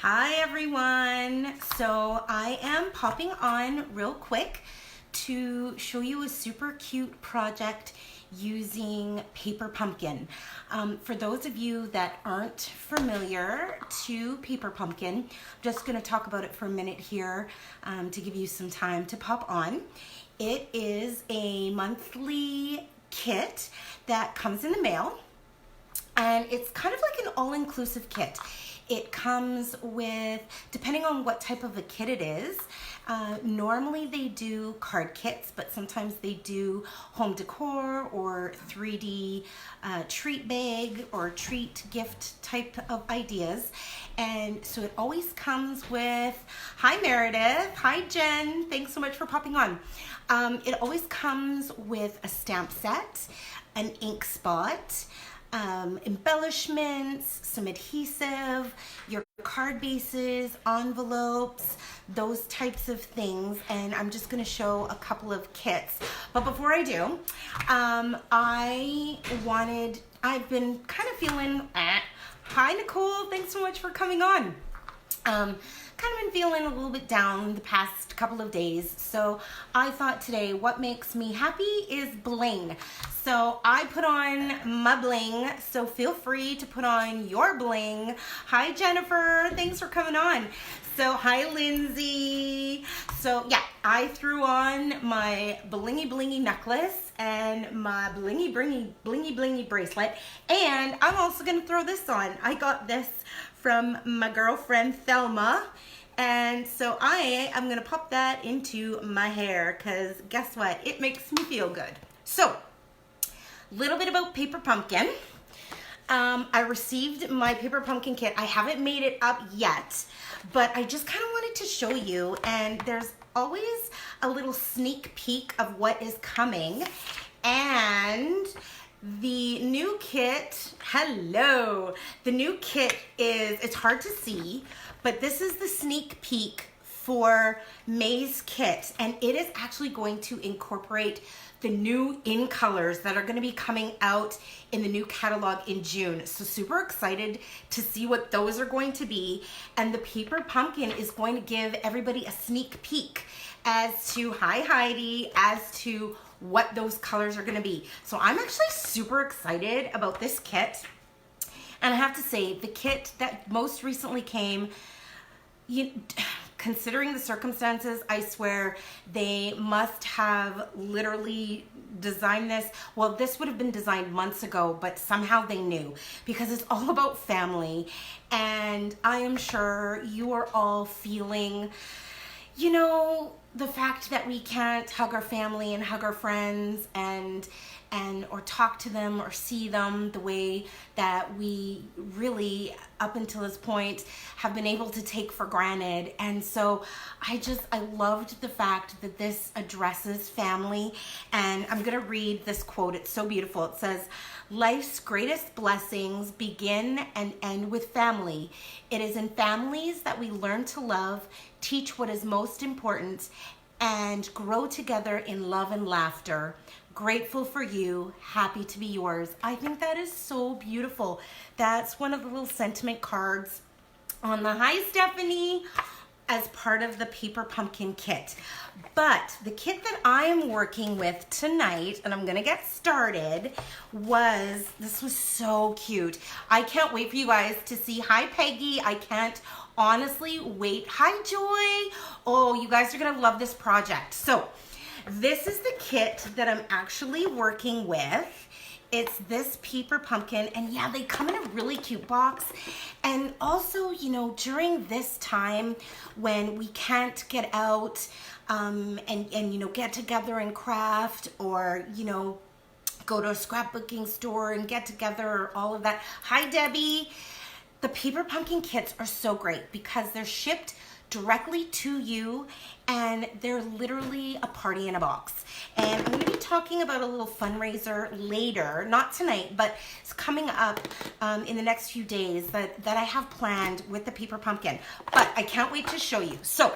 Hi everyone. So I am popping on real quick to show you a super cute project using paper pumpkin. For those of you that aren't familiar to paper pumpkin, I'm just going to talk about it for a minute here to give you some time to pop on. It is a monthly kit that comes in the mail, and it's kind of like an all-inclusive kit. It comes with, depending on what type of a kit it is, normally they do card kits, but sometimes they do home decor or 3D treat bag or treat gift type of ideas. And so it always comes with, hi Meredith, hi Jen, thanks so much for popping on. It always comes with a stamp set, an ink spot, embellishments, some adhesive, your card bases, envelopes, those types of things. And I'm just going to show a couple of kits. But before I do, I've been kind of feeling, hi Nicole, thanks so much for coming on. Kind of been feeling a little bit down the past couple of days, so I thought today what makes me happy is bling. So I put on my bling, so feel free to put on your bling. Hi Jennifer, thanks for coming on. So hi Lindsay. So yeah, I threw on my blingy blingy necklace and my blingy blingy bracelet, and I'm also gonna throw this on. I got this from my girlfriend Thelma, and so I am gonna pop that into my hair because guess what, it makes me feel good. So little bit about paper pumpkin. I received my paper pumpkin kit. I haven't made it up yet, but I just kind of wanted to show you, and there's always a little sneak peek of what is coming. And the new kit, hello, the new kit is, it's hard to see, but this is the sneak peek for May's kit, and it is actually going to incorporate the new in colors that are going to be coming out in the new catalog in June. So super excited to see what those are going to be, and the paper pumpkin is going to give everybody a sneak peek as to, hi Heidi, as to what those colors are going to be. So I'm actually super excited about this kit, and I have to say the kit that most recently came, considering the circumstances, I swear they must have literally designed this. Well, this would have been designed months ago, but somehow they knew, because it's all about family. And I am sure you are all feeling, you know, the fact that we can't hug our family and hug our friends and or talk to them or see them the way that we really, up until this point, have been able to take for granted. And so I loved the fact that this addresses family. And I'm gonna read this quote, it's so beautiful. It says, "Life's greatest blessings begin and end with family. It is in families that we learn to love, teach what is most important, and grow together in love and laughter. Grateful for you, happy to be yours." I think that is so beautiful. That's one of the little sentiment cards on the, hi Stephanie, as part of the paper pumpkin kit. But the kit that I am working with tonight, and I'm gonna get started, this was so cute. I can't wait for you guys to see. Hi Peggy, I can't honestly wait. Hi Joy. Oh, you guys are gonna love this project. So this is the kit that I'm actually working with. It's this paper pumpkin, and yeah, they come in a really cute box. And also, you know, during this time when we can't get out and you know, get together and craft, or you know, go to a scrapbooking store and get together, or all of that. Hi Debbie. The paper pumpkin kits are so great because they're shipped directly to you, and they're literally a party in a box. And I'm going to be talking about a little fundraiser later, not tonight, but it's coming up in the next few days that I have planned with the paper pumpkin. But I can't wait to show you. So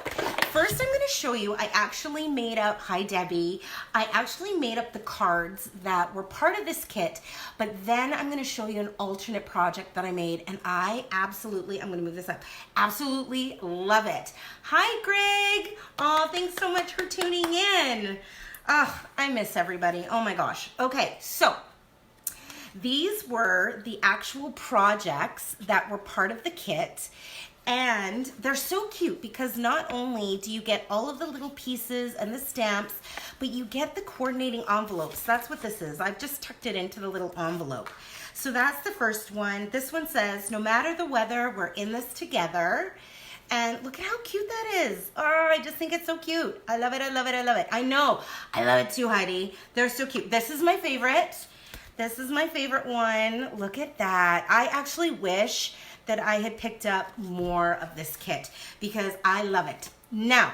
first I'm going to show you, I actually made up, hi Debbie, I actually made up the cards that were part of this kit, but then I'm going to show you an alternate project that I made, and I absolutely, I'm going to move this up, absolutely love it. Hi Greg, oh thanks so much for tuning in. Oh, I miss everybody. Oh my gosh. Okay, so these were the actual projects that were part of the kit, and they're so cute because not only do you get all of the little pieces and the stamps, but you get the coordinating envelopes. That's what this is. I've just tucked it into the little envelope. So that's the first one. This one says, no matter the weather, we're in this together. And look at how cute that is. Oh, I just think it's so cute. I love it, I love it, I love it. I know, I love it too, Heidi. They're so cute. This is my favorite. This is my favorite one. Look at that. I actually wish that I had picked up more of this kit because I love it. Now,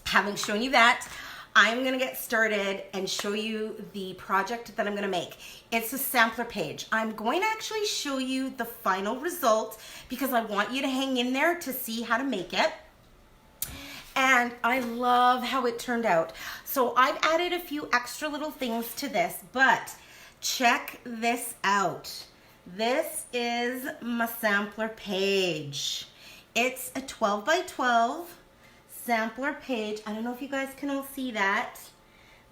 having shown you that, I'm gonna get started and show you the project that I'm gonna make. It's a sampler page. I'm going to actually show you the final result because I want you to hang in there to see how to make it. And I love how it turned out. So I've added a few extra little things to this, but check this out. This is my sampler page. It's a 12 by 12 sampler page. I don't know if you guys can all see that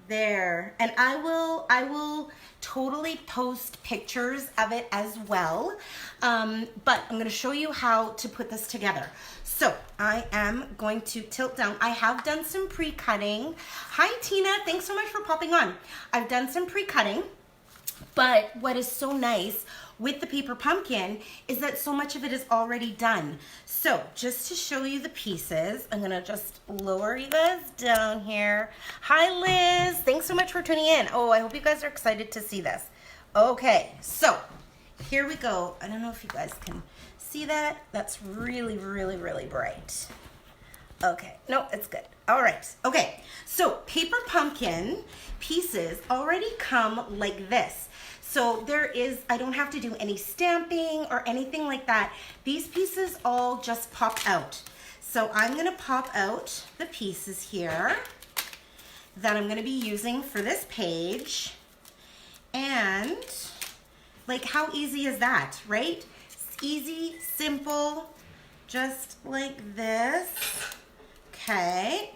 there, and I will totally post pictures of it as well, but I'm going to show you how to put this together. So I am going to tilt down. I have done some pre-cutting. Hi Tina, thanks so much for popping on. I've done some pre-cutting, but what is so nice with the paper pumpkin is that so much of it is already done. So just to show you the pieces, I'm gonna just lower you guys down here. Hi Liz, thanks so much for tuning in. Oh, I hope you guys are excited to see this. Okay, so here we go. I don't know if you guys can see that. That's really, really, really bright. Okay, no, it's good. All right, okay. So paper pumpkin pieces already come like this. So I don't have to do any stamping or anything like that. These pieces all just pop out. So I'm gonna pop out the pieces here that I'm gonna be using for this page. And like, how easy is that, right? It's easy, simple, just like this. Okay.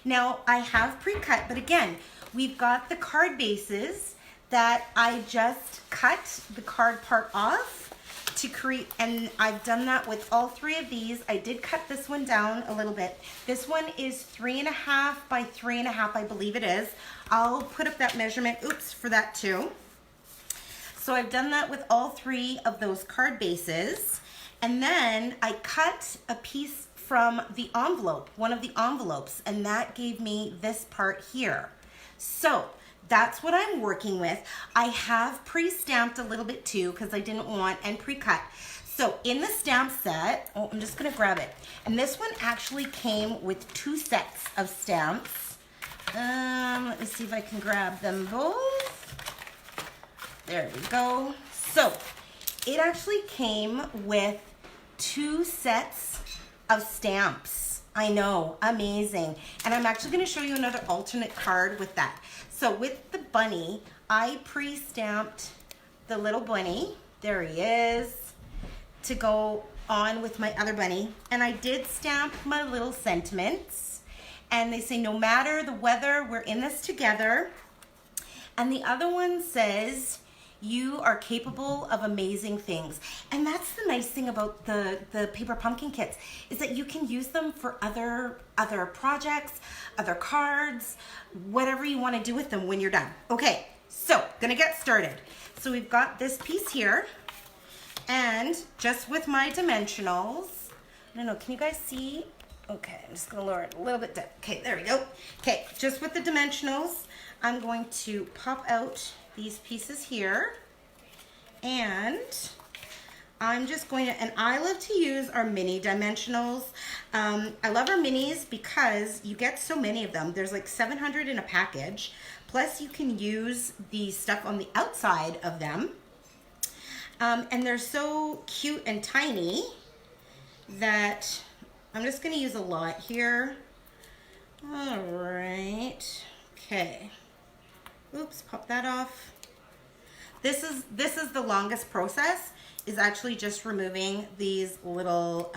Now I have pre-cut, but again, we've got the card bases that I just cut the card part off to create, and I've done that with all three of these. I did cut this one down a little bit. This one is 3.5 by 3.5, I believe it is. I'll put up that measurement, oops, for that too. So I've done that with all three of those card bases. And then I cut a piece from the envelope, one of the envelopes, and that gave me this part here. So that's what I'm working with. I have pre-stamped a little bit too because I didn't want, and pre-cut. So in the stamp set, oh, I'm just gonna grab it. And this one actually came with 2 sets of stamps. Let me see if I can grab them both. There we go. So it actually came with 2 sets of stamps. I know, amazing. And I'm actually gonna show you another alternate card with that. So with the bunny, I pre-stamped the little bunny, there he is, to go on with my other bunny. And I did stamp my little sentiments. And they say, no matter the weather, we're in this together. And the other one says, you are capable of amazing things. And that's the nice thing about the paper pumpkin kits, is that you can use them for other projects, other cards, whatever you want to do with them when you're done. Okay, so gonna get started. So we've got this piece here, and just with my dimensionals, I don't know, can you guys see? Okay, I'm just gonna lower it a little bit down. Okay, there we go. Okay, just with the dimensionals, I'm going to pop out these pieces here, and I'm just going to, and I love to use our mini dimensionals. I love our minis because you get so many of them. There's like 700 in a package. Plus you can use the stuff on the outside of them. And they're so cute and tiny that I'm just gonna use a lot here. All right, okay. Oops, pop that off. This is the longest process, is actually just removing these little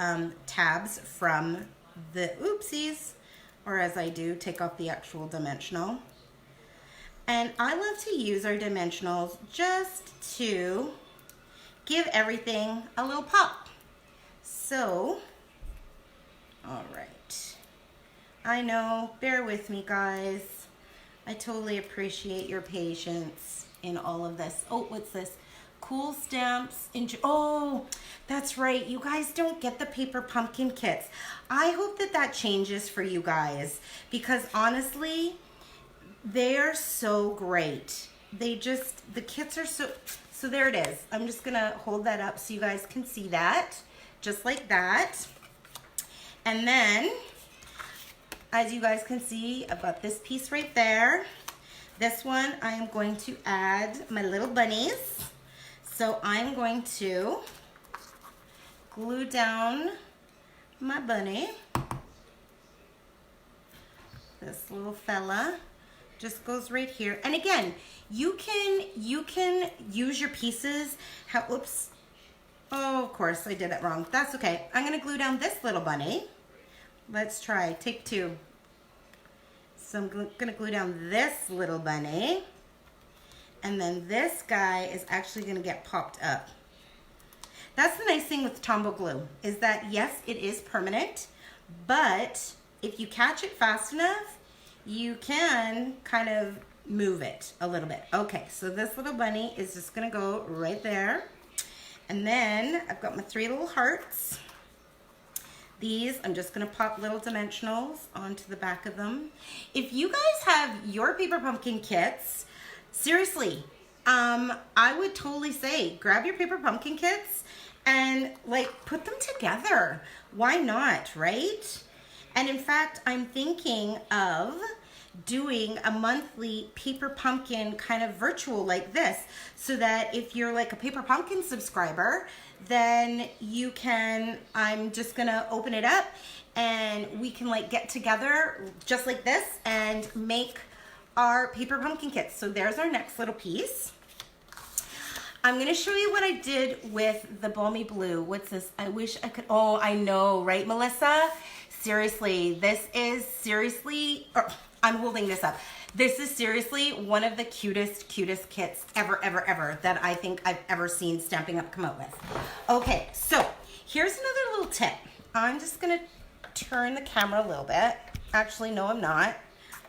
tabs from the oopsies, or as I do, take off the actual dimensional. And I love to use our dimensionals just to give everything a little pop. So, all right. I know, bear with me guys. I totally appreciate your patience in all of this. Oh, what's this? Cool stamps. Oh, that's right. You guys don't get the paper pumpkin kits. I hope that that changes for you guys, because honestly, they're so great. The kits are so there it is. I'm just gonna hold that up so you guys can see that, just like that. And then, as you guys can see, I've got this piece right there. This one, I am going to add my little bunnies. So I'm going to glue down my bunny. This little fella just goes right here. And again, you can use your pieces. Oops. Oh, of course, I did it wrong. That's okay. I'm gonna glue down this little bunny. Let's try, take two. So I'm gonna glue down this little bunny. And then this guy is actually gonna get popped up. That's the nice thing with Tombow glue, is that yes, it is permanent, but if you catch it fast enough, you can kind of move it a little bit. Okay, so this little bunny is just gonna go right there. And then I've got my 3 little hearts. These, I'm just gonna pop little dimensionals onto the back of them. If you guys have your paper pumpkin kits, seriously, I would totally say grab your paper pumpkin kits and like put them together. Why not, right? And in fact, I'm thinking of doing a monthly paper pumpkin kind of virtual like this, so that if you're like a paper pumpkin subscriber, then you can, I'm just gonna open it up and we can like get together just like this and make our paper pumpkin kits. So there's our next little piece. I'm gonna show you what I did with the balmy blue. What's this? I wish I could, oh, I know, right, Melissa? Seriously, this is seriously, I'm holding this up. This is seriously one of the cutest kits ever that I think I've ever seen Stampin' Up! Come out with. Okay, so here's another little tip. I'm just gonna turn the camera a little bit. Actually, no, I'm not.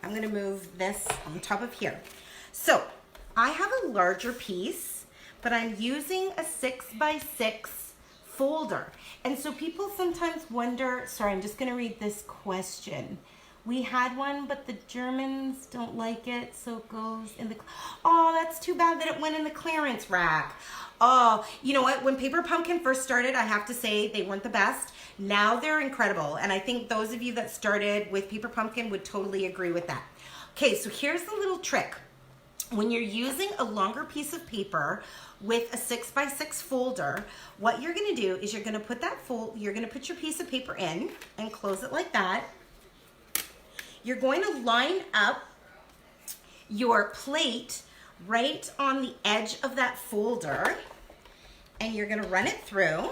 I'm gonna move this on top of here. So I have a larger piece, but I'm using a 6x6 folder. And so people sometimes wonder, sorry, I'm just gonna read this question. We had one, but the Germans don't like it, so it goes in the, oh, that's too bad that it went in the clearance rack. Oh, you know what? When Paper Pumpkin first started, I have to say they weren't the best. Now they're incredible. And I think those of you that started with Paper Pumpkin would totally agree with that. Okay, so here's the little trick. When you're using a longer piece of paper with a 6x6 folder, what you're gonna do is you're gonna put you're gonna put your piece of paper in and close it like that. You're going to line up your plate right on the edge of that folder, and you're gonna run it through.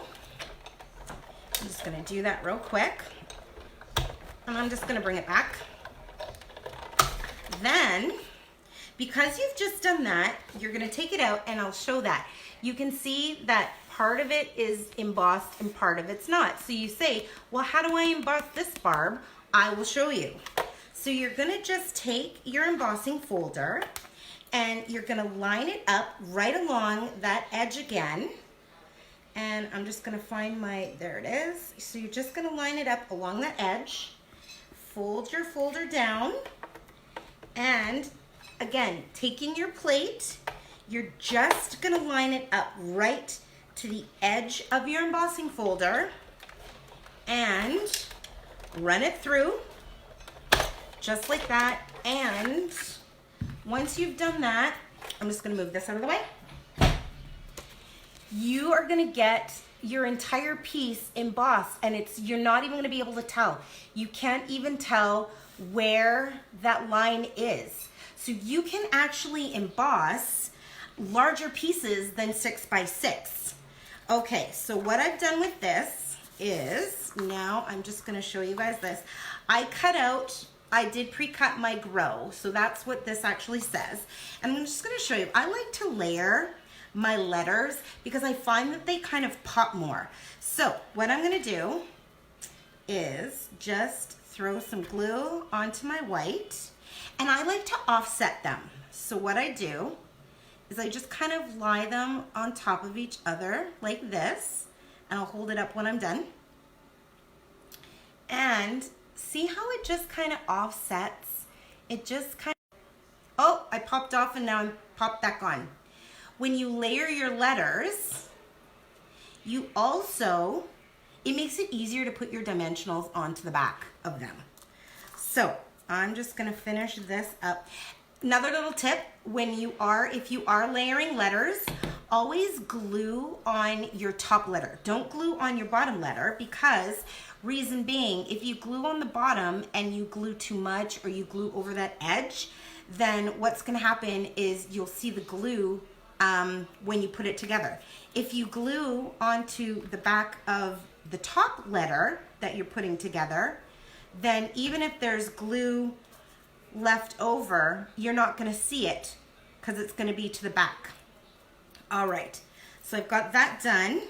I'm just gonna do that real quick, and I'm just gonna bring it back. Then, because you've just done that, you're gonna take it out, and I'll show that. You can see that part of it is embossed and part of it's not. So you say, well, how do I emboss this, Barb? I will show you. So you're gonna just take your embossing folder and you're gonna line it up right along that edge again. And I'm just gonna find there it is. So you're just gonna line it up along that edge, fold your folder down, and again, taking your plate, you're just gonna line it up right to the edge of your embossing folder, and run it through just like that. And once you've done that, I'm just gonna move this out of the way. You are gonna get your entire piece embossed, and you're not even gonna be able to tell. You can't even tell where that line is. So you can actually emboss larger pieces than 6 by 6. Okay, so what I've done with this is, now I'm just gonna show you guys this. I did pre-cut my grow, so that's what this actually says. And I'm just gonna show you, I like to layer my letters because I find that they kind of pop more. So what I'm gonna do is just throw some glue onto my white, and I like to offset them. So what I do is I just kind of lie them on top of each other like this, and I'll hold it up when I'm done. And see how it just kind of offsets? It just kind of, oh, I popped off and now I'm popped back on. When you layer your letters, you also, it makes it easier to put your dimensionals onto the back of them. So I'm just gonna finish this up. Another little tip, if you are layering letters, always glue on your top letter. Don't glue on your bottom letter, because reason being, if you glue on the bottom and you glue too much or you glue over that edge, then what's gonna happen is you'll see the glue when you put it together. If you glue onto the back of the top letter that you're putting together, then even if there's glue left over, you're not gonna see it because it's gonna be to the back. All right, so I've got that done,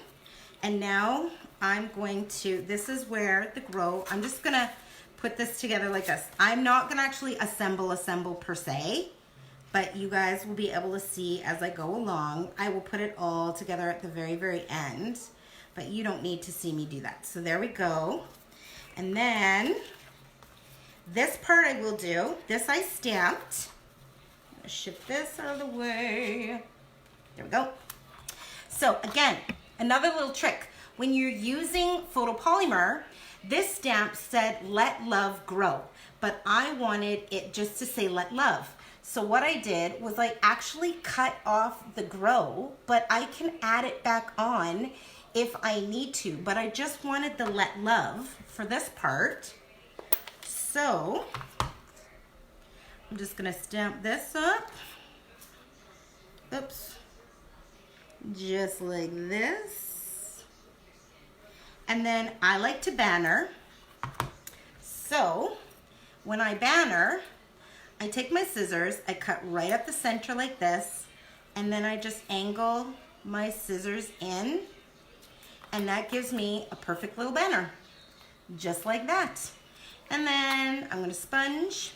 and now I'm going to, this is where the grow, I'm just gonna put this together like this. I'm not gonna actually assemble per se, but you guys will be able to see as I go along. I will put it all together at the very, very end, but you don't need to see me do that. So there we go. And then this part I will do, this I stamped. I'm gonna shift this out of the way. There we go. So again, another little trick. When you're using photopolymer, this stamp said, "Let love grow," but I wanted it just to say, "Let love." So what I did was I actually cut off the grow, but I can add it back on if I need to, but I just wanted the "Let love" for this part. So I'm just gonna stamp this up. Oops. Just like this. And then I like to banner. So when I banner, I take my scissors, I cut right up the center like this, and then I just angle my scissors in, and that gives me a perfect little banner, just like that. And then I'm gonna sponge,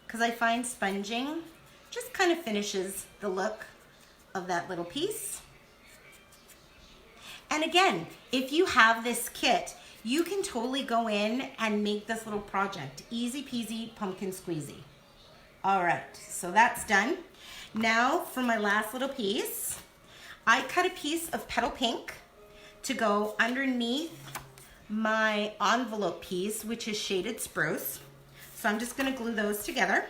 because I find sponging just kind of finishes the look of that little piece. And again, if you have this kit, you can totally go in and make this little project. Easy peasy, pumpkin squeezy. All right, so that's done. Now for my last little piece, I cut a piece of petal pink to go underneath my envelope piece, which is shaded spruce. So I'm just gonna glue those together.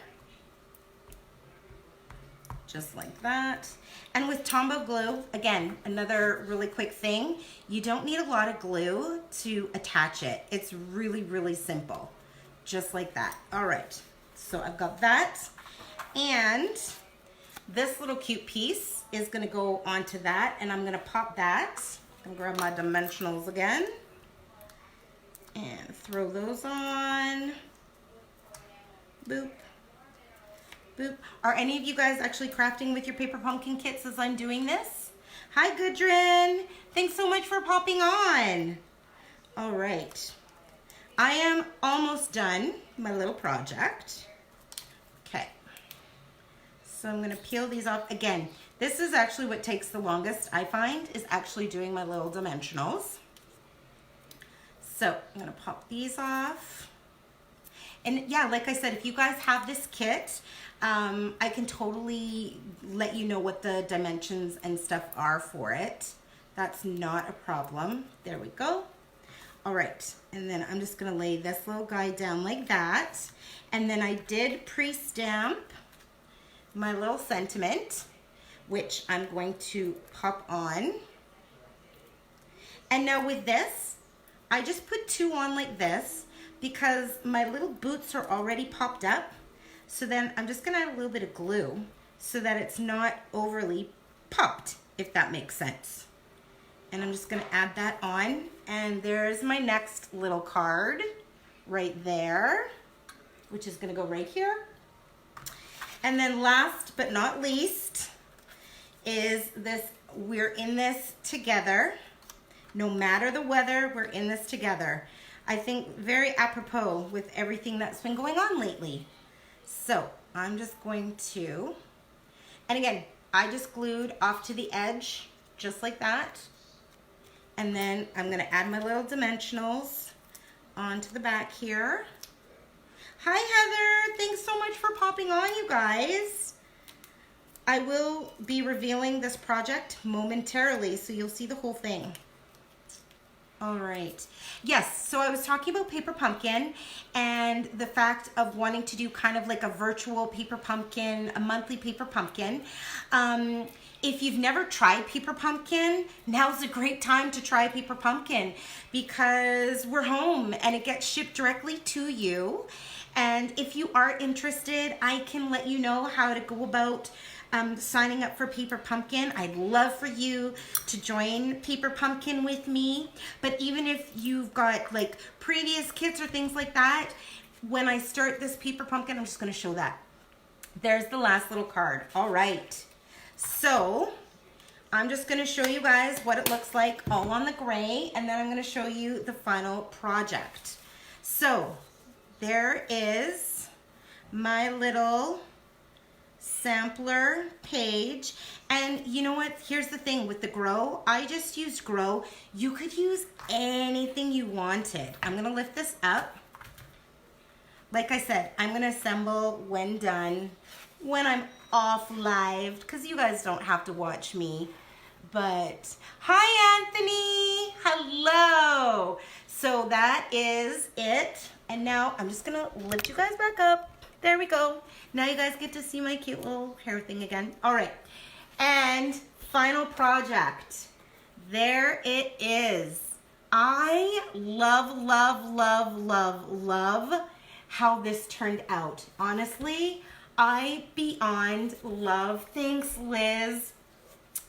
Just like that. And with Tombow glue, again, another really quick thing, you don't need a lot of glue to attach it. It's really, really simple, just like that. All right, so I've got that. And this little cute piece is gonna go onto that, and I'm gonna pop that. I'm gonna grab my dimensionals again and throw those on. Boop. Boop. Are any of you guys actually crafting with your paper pumpkin kits as I'm doing this? Hi, Gudrun. Thanks so much for popping on. All right. I am almost done my little project. Okay. So I'm going to peel these off. Again, this is actually what takes the longest, I find, is actually doing my little dimensionals. So I'm going to pop these off. And yeah, like I said, if you guys have this kit, I can totally let you know what the dimensions and stuff are for it. That's not a problem. There we go. All right, and then I'm just gonna lay this little guy down like that. And then I did pre-stamp my little sentiment, which I'm going to pop on. And now with this, I just put 2 on like this because my little boots are already popped up. So then I'm just gonna add a little bit of glue so that it's not overly popped, if that makes sense. And I'm just gonna add that on. And there's my next little card right there, which is gonna go right here. And then last but not least is this, we're in this together. No matter the weather, we're in this together. I think very apropos with everything that's been going on lately. So I'm just going to, and again, I just glued off to the edge, just like that. And then I'm gonna add my little dimensionals onto the back here. Hi Heather, thanks so much for popping on, you guys. I will be revealing this project momentarily, so you'll see the whole thing. All right. Yes, so I was talking about Paper Pumpkin and the fact of wanting to do kind of like a virtual Paper Pumpkin, a monthly Paper Pumpkin. If you've never tried Paper Pumpkin, now's a great time to try Paper Pumpkin because we're home and it gets shipped directly to you. And if you are interested, I can let you know how to go about signing up for Paper Pumpkin. I'd love for you to join Paper Pumpkin with me. But even if you've got like previous kits or things like that, when I start this Paper Pumpkin, I'm just gonna show that. There's the last little card. All right. So I'm just gonna show you guys what it looks like all on the gray, and then I'm gonna show you the final project. So there is my little sampler page. And you know what? Here's the thing with the grow. I just used grow. You could use anything you wanted. I'm gonna lift this up. Like I said, I'm gonna assemble when done, when I'm off live, because you guys don't have to watch me. But hi Anthony, hello. So that is it. And now I'm just gonna lift you guys back up. There we go. Now you guys get to see my cute little hair thing again. All right, and final project. There it is. I love, love, love, love, love how this turned out. Honestly, I beyond love. Thanks, Liz.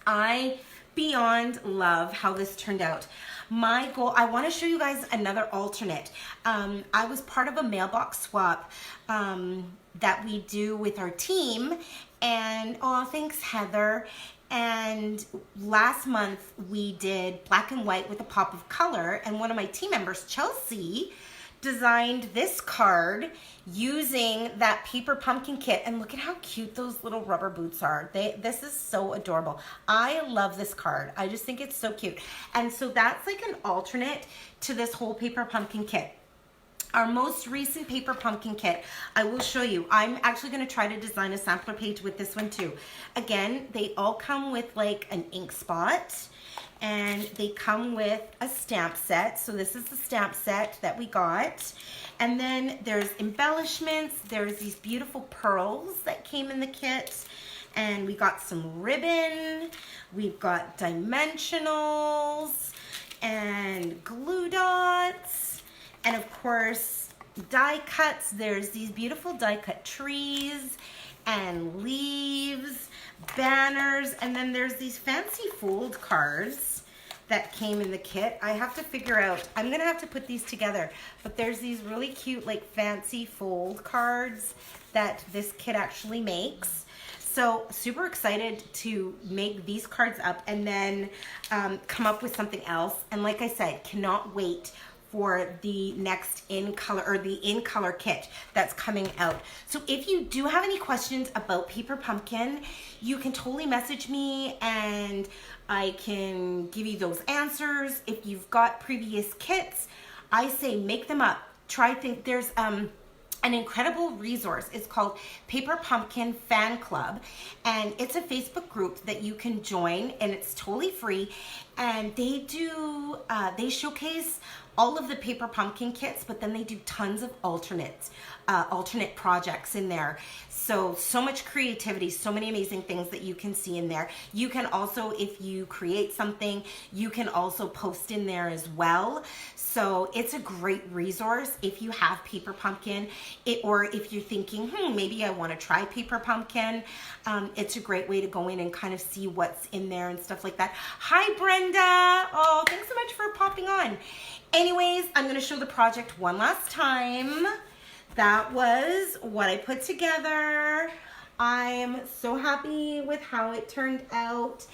I beyond love how this turned out. My goal, I want to show you guys another alternate. I was part of a mailbox swap that we do with our team, and oh, thanks Heather. And last month we did black and white with a pop of color, and one of my team members, Chelsea, designed this card using that Paper Pumpkin kit. And look at how cute those little rubber boots are. This is so adorable. I love this card. I just think it's so cute. And so that's like an alternate to this whole Paper Pumpkin kit. Our most recent Paper Pumpkin kit, I will show you. I'm actually gonna try to design a sampler page with this one too. Again, they all come with like an ink spot, and they come with a stamp set. So this is the stamp set that we got. And then there's embellishments. There's these beautiful pearls that came in the kit. And we got some ribbon. We've got dimensionals and glue dots. And of course, die cuts. There's these beautiful die cut trees and leaves, banners, and then there's these fancy fold cards that came in the kit. I have to figure out, I'm gonna have to put these together, but there's these really cute like fancy fold cards that this kit actually makes. So super excited to make these cards up and then come up with something else. And like I said, cannot wait for the next in color, or the in color kit that's coming out. So if you do have any questions about Paper Pumpkin, you can totally message me and I can give you those answers. If you've got previous kits, I say make them up. There's an incredible resource. It's called Paper Pumpkin Fan Club, and it's a Facebook group that you can join, and it's totally free. And they showcase all of the paper pumpkin kits, but then they do tons of alternate projects in there. So much creativity, so many amazing things that you can see in there. You can also, if you create something, you can also post in there as well. So it's a great resource if you have paper pumpkin, or if you're thinking, maybe I want to try paper pumpkin. It's a great way to go in and kind of see what's in there and stuff like that. Hi, Brenda. Oh, thanks so much for popping on. Anyways, I'm going to show the project one last time. That was what I put together. I'm so happy with how it turned out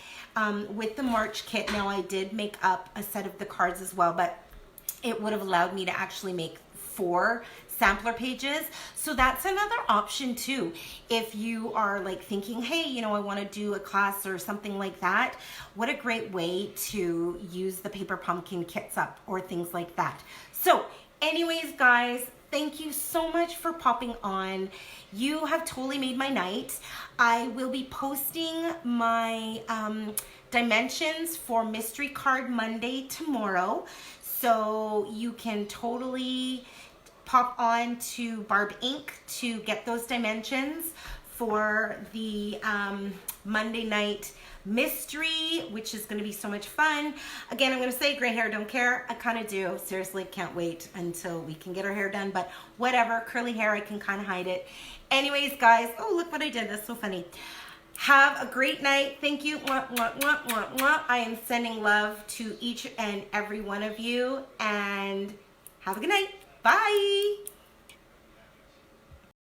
with the March kit. Now, I did make up a set of the cards as well, but it would have allowed me to actually make 4 sampler pages. So that's another option too. If you are like thinking, hey, you know, I want to do a class or something like that, what a great way to use the paper pumpkin kits up or things like that. So anyways, guys, thank you so much for popping on. You have totally made my night. I will be posting my dimensions for Mystery Card Monday tomorrow. So you can totally pop on to Barb Inc. to get those dimensions for the Monday night mystery, which is going to be so much fun. Again, I'm going to say gray hair, don't care. I kind of do. Seriously, can't wait until we can get our hair done, but whatever. Curly hair, I can kind of hide it. Anyways, guys, oh, look what I did. That's so funny. Have a great night. Thank you. Mwah, mwah, mwah, mwah, mwah. I am sending love to each and every one of you, and have a good night. Bye.